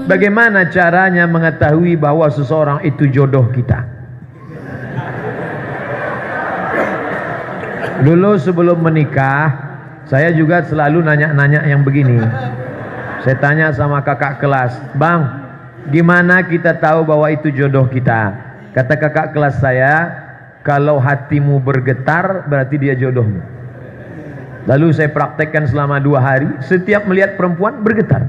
Bagaimana caranya mengetahui bahwa seseorang itu jodoh kita? Dulu sebelum menikah, saya juga selalu nanya-nanya yang begini. Saya tanya sama kakak kelas, "Bang, gimana kita tahu bahwa itu jodoh kita?" Kata kakak kelas saya, "Kalau hatimu bergetar, berarti dia jodohmu." Lalu saya praktekkan selama 2 hari, setiap melihat perempuan bergetar.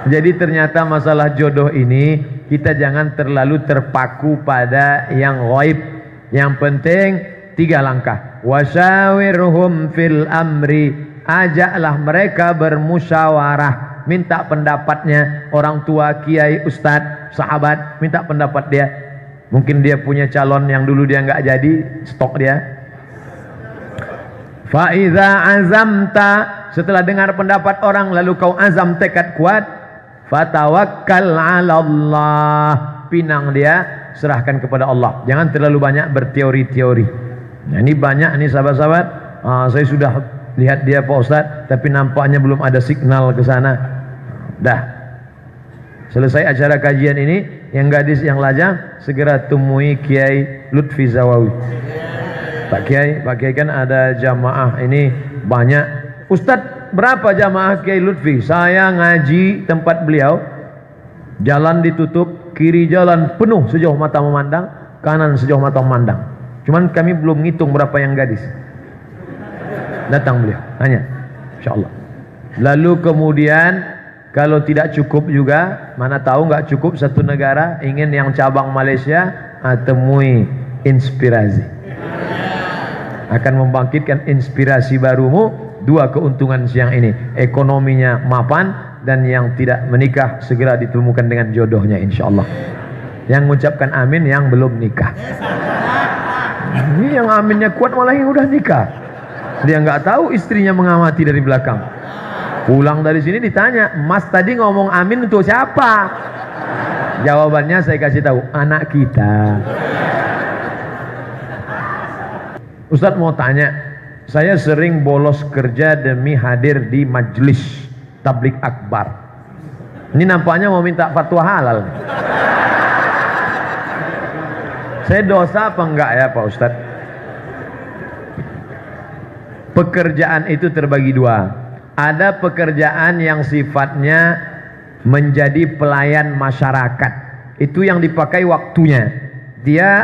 Jadi ternyata masalah jodoh ini, kita jangan terlalu terpaku pada yang ghaib. Yang penting 3 langkah. Wasyawirhum fil amri, ajaklah mereka bermusyawarah, minta pendapatnya orang tua, kiai, ustadz, sahabat, minta pendapat dia. Mungkin dia punya calon yang dulu dia nggak jadi, stok dia. Fa iza azamta, setelah dengar pendapat orang lalu kau azam, tekad kuat, fatawakkal 'ala Allah, pinang dia, serahkan kepada Allah. Jangan terlalu banyak berteori-teori. Nah, ini banyak nih sahabat-sahabat, saya sudah lihat dia Pak Ustadz, tapi nampaknya belum ada signal ke sana. Dah selesai acara kajian ini, yang gadis yang lajang segera temui Kiai Lutfi Zawawi. Pak Kiai kan ada jamaah ini banyak. Ustadz, berapa jamaah Kiai Lutfi? Saya ngaji tempat beliau, jalan ditutup, kiri jalan penuh sejauh mata memandang, kanan sejauh mata memandang. Cuman kami belum ngitung berapa yang gadis. Datang beliau, tanya, insyaallah. Lalu kemudian kalau tidak cukup juga, mana tahu nggak cukup satu negara, ingin yang cabang Malaysia, temui Inspirasi. Akan membangkitkan inspirasi barumu. 2 keuntungan siang ini, ekonominya mapan, dan yang tidak menikah segera ditemukan dengan jodohnya insyaallah. Yang mengucapkan amin yang belum nikah. Ini yang aminnya kuat malah yang udah nikah. Dia nggak tahu istrinya mengamati dari belakang. Pulang dari sini ditanya, "Mas tadi ngomong amin untuk siapa?" Jawabannya saya kasih tahu, anak kita. Ustadz mau tanya, saya sering bolos kerja demi hadir di majelis tablik akbar. Ini nampaknya mau minta fatwa halal. Saya dosa apa enggak ya Pak Ustadz? Pekerjaan itu terbagi 2. Ada pekerjaan yang sifatnya menjadi pelayan masyarakat. Itu yang dipakai waktunya. Dia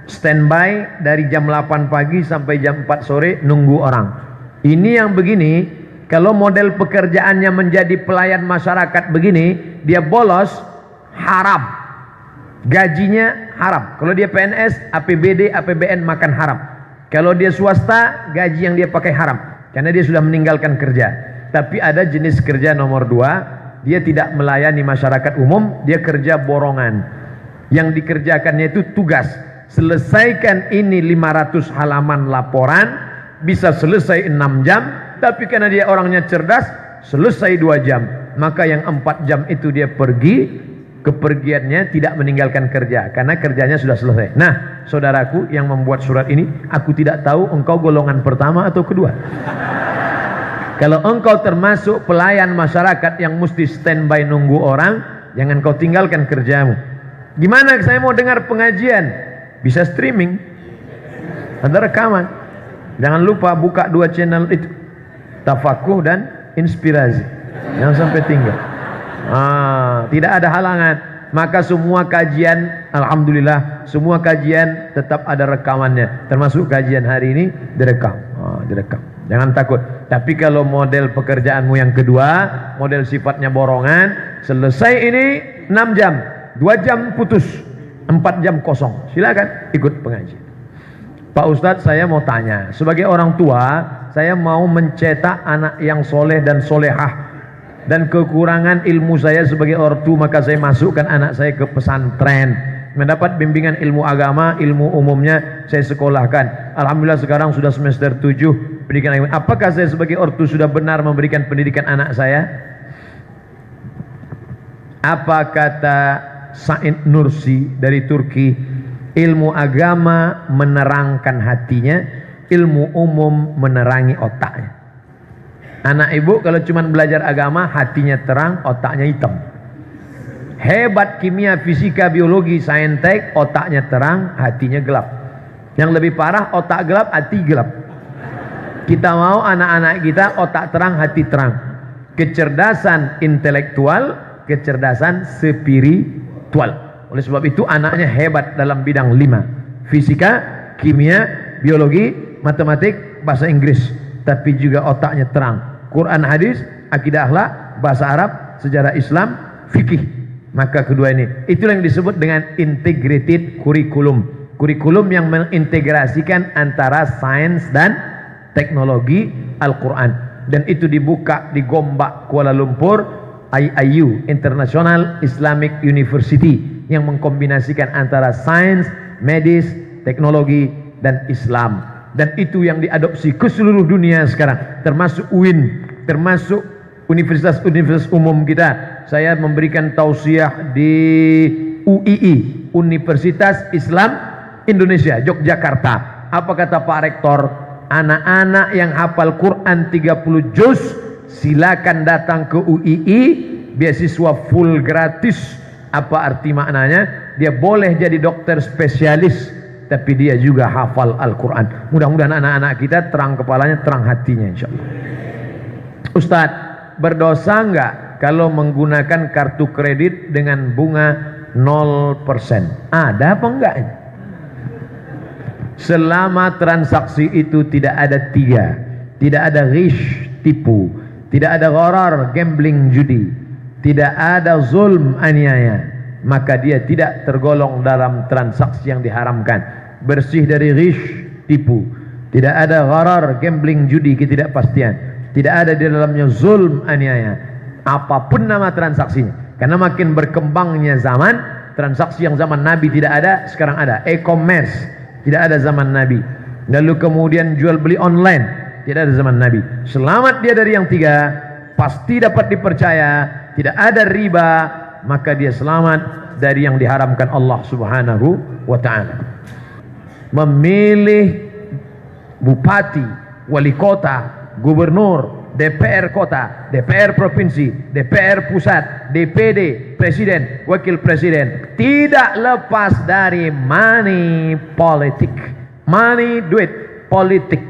standby dari jam 8 pagi sampai jam 4 sore nunggu orang. Ini yang begini, kalau model pekerjaannya menjadi pelayan masyarakat begini, dia bolos, haram. Gajinya haram. Kalau dia PNS, APBD, APBN makan haram. Kalau dia swasta, gaji yang dia pakai haram, karena dia sudah meninggalkan kerja. Tapi ada jenis kerja nomor 2, dia tidak melayani masyarakat umum, dia kerja borongan. Yang dikerjakannya itu tugas. Selesaikan ini 500 halaman laporan, bisa selesai 6 jam, tapi karena dia orangnya cerdas, selesai 2 jam. Maka yang 4 jam itu dia pergi, kepergiannya tidak meninggalkan kerja, karena kerjanya sudah selesai. Nah, saudaraku yang membuat surat ini, aku tidak tahu engkau golongan pertama atau kedua. Kalau engkau termasuk pelayan masyarakat yang mesti standby nunggu orang, jangan kau tinggalkan kerjamu. Gimana saya mau dengar pengajian? Bisa streaming, ada rekaman. Jangan lupa buka 2 channel itu, Tafakuh dan Inspirasi. Jangan sampai tinggal. Tidak ada halangan. Maka semua kajian, alhamdulillah, semua kajian tetap ada rekamannya. Termasuk kajian hari ini direkam. Direkam. Jangan takut. Tapi kalau model pekerjaanmu yang kedua, model sifatnya borongan, selesai ini 6 jam, 2 jam putus, 4 jam kosong. Silakan ikut pengajian. Pak Ustadz, saya mau tanya, sebagai orang tua, saya mau mencetak anak yang soleh dan solehah, dan kekurangan ilmu saya sebagai ortu, maka saya masukkan anak saya ke pesantren, mendapat bimbingan ilmu agama, ilmu umumnya saya sekolahkan. Alhamdulillah sekarang sudah semester 7 pendidikan agama. Apakah saya sebagai ortu sudah benar memberikan pendidikan anak saya? Apa kata Said Nursi dari Turki? Ilmu agama menerangkan hatinya, ilmu umum menerangi otaknya. Anak ibu kalau cuma belajar agama, hatinya terang, otaknya hitam. Hebat kimia, fisika, biologi, saintek, otaknya terang, hatinya gelap. Yang lebih parah, otak gelap, hati gelap. Kita mau anak-anak kita otak terang, hati terang. Kecerdasan intelektual, kecerdasan spiritual. Oleh sebab itu anaknya hebat dalam bidang 5. Fisika, kimia, biologi, matematik, bahasa Inggris. Tapi juga otaknya terang. Quran, hadis, akidah akhlak, bahasa Arab, sejarah Islam, fikih. Maka kedua ini, itulah yang disebut dengan integrated curriculum. Kurikulum yang mengintegrasikan antara sains dan teknologi Al-Quran. Dan itu dibuka di Gombak, Kuala Lumpur, IIU, International Islamic University, yang mengkombinasikan antara sains, medis, teknologi, dan Islam. Dan itu yang diadopsi ke seluruh dunia sekarang, termasuk UIN, termasuk universitas-universitas umum kita. Saya memberikan tausiah di UII, Universitas Islam Indonesia, Yogyakarta. Apa kata Pak Rektor? Anak-anak yang hafal Quran 30 juz silakan datang ke UII, beasiswa full gratis. Apa arti maknanya? Dia boleh jadi dokter spesialis, tapi dia juga hafal Al-Quran. Mudah-mudahan anak-anak kita terang kepalanya, terang hatinya, insya Allah. Ustadz, berdosa enggak kalau menggunakan kartu kredit dengan bunga 0%? Ada apa enggak? Selama transaksi itu tidak ada 3, tidak ada ghish, tipu, tidak ada gharar, gambling, judi, tidak ada zulm, aniaya, maka dia tidak tergolong dalam transaksi yang diharamkan. Bersih dari ghish, tipu, tidak ada gharar, gambling, judi, ketidakpastian, tidak ada di dalamnya zulm, aniaya, apapun nama transaksinya. Karena makin berkembangnya zaman, transaksi yang zaman Nabi tidak ada, sekarang ada. E-commerce tidak ada zaman Nabi. Lalu kemudian jual beli online tidak ada zaman Nabi. Selamat dia dari yang 3, pasti dapat dipercaya, tidak ada riba, maka dia selamat dari yang diharamkan Allah Subhanahu wa ta'ala. Memilih bupati, wali kota, gubernur, DPR kota, DPR provinsi, DPR pusat, DPD, presiden, wakil presiden, tidak lepas dari money politik. Money, duit, politik.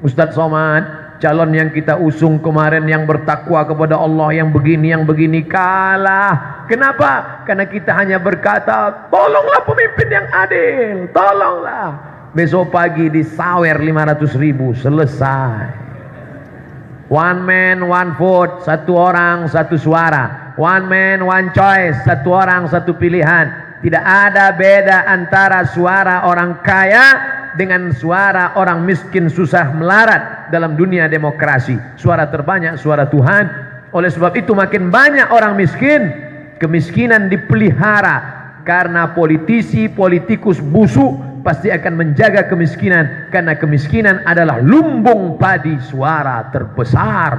Ustadz Somad, calon yang kita usung kemarin yang bertakwa kepada Allah, yang begini kalah. Kenapa? Karena kita hanya berkata, tolonglah pemimpin yang adil, tolonglah. Besok pagi disawer 500.000, selesai. One man, one vote, satu orang, satu suara. One man, one choice, satu orang, satu pilihan. Tidak ada beda antara suara orang kaya dengan suara orang miskin susah melarat dalam dunia demokrasi. Suara terbanyak, suara Tuhan. Oleh sebab itu makin banyak orang miskin, kemiskinan dipelihara. Karena politikus busuk pasti akan menjaga kemiskinan, karena kemiskinan adalah lumbung padi suara terbesar.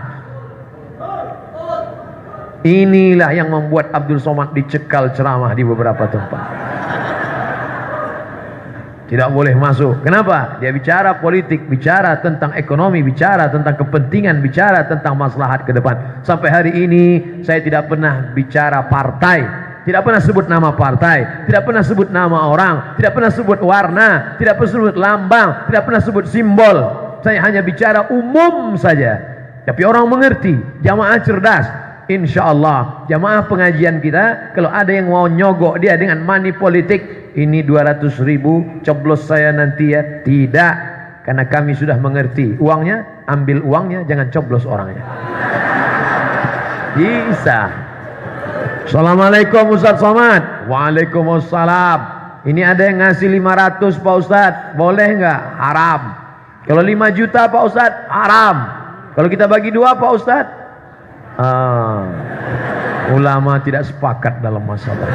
Inilah yang membuat Abdul Somad dicekal ceramah di beberapa tempat. Tidak boleh masuk. Kenapa? Dia bicara politik, bicara tentang ekonomi, bicara tentang kepentingan, bicara tentang maslahat ke depan. Sampai hari ini saya tidak pernah bicara partai, tidak pernah sebut nama partai, tidak pernah sebut nama orang, tidak pernah sebut warna, tidak pernah sebut lambang, tidak pernah sebut simbol. Saya hanya bicara umum saja. Tapi orang mengerti, jamaah cerdas. Insya Allah jamaah pengajian kita, kalau ada yang mau nyogok dia dengan money politik, ini 200.000 coblos saya nanti ya, tidak. Karena kami sudah mengerti, uangnya ambil uangnya, jangan coblos orangnya. Bisa. Assalamualaikum Ustadz Somad. Waalaikumsalam. Ini ada yang ngasih 500 Pak Ustadz, boleh nggak? Haram. Kalau 5 juta Pak Ustadz, haram. Kalau kita bagi 2 Pak Ustadz, ulama tidak sepakat dalam masalah.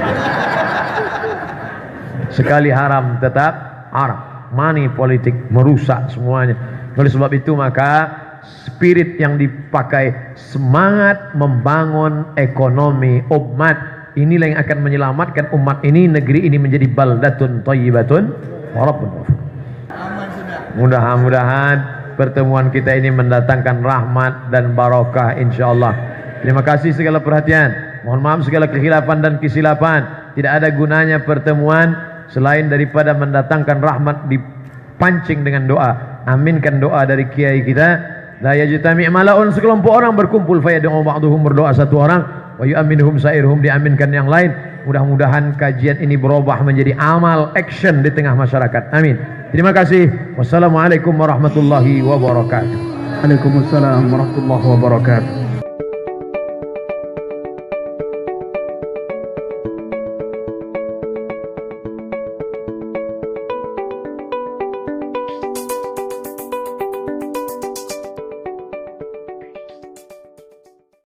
Sekali haram tetap haram. Money politik merusak semuanya. Oleh sebab itu maka spirit yang dipakai, semangat membangun ekonomi umat, inilah yang akan menyelamatkan umat ini, negeri ini menjadi baldatun thayyibatun wa rabbun ghafur. Mudah-mudahan pertemuan kita ini mendatangkan rahmat dan barokah insyaallah. Terima kasih segala perhatian. Mohon maaf segala kekhilafan dan kesilapan. Tidak ada gunanya pertemuan selain daripada mendatangkan rahmat, dipancing dengan doa. Aminkan doa dari kiai kita. La yajtami' malaun, sekelompok orang berkumpul, fayad'u ba'duhum, berdoa satu orang, wa yu'minuhum sa'iruhum, diaminkan yang lain. Mudah-mudahan kajian ini berubah menjadi amal, action di tengah masyarakat. Amin. Terima kasih. Wassalamualaikum warahmatullahi wabarakatuh. Waalaikumsalam warahmatullahi wabarakatuh.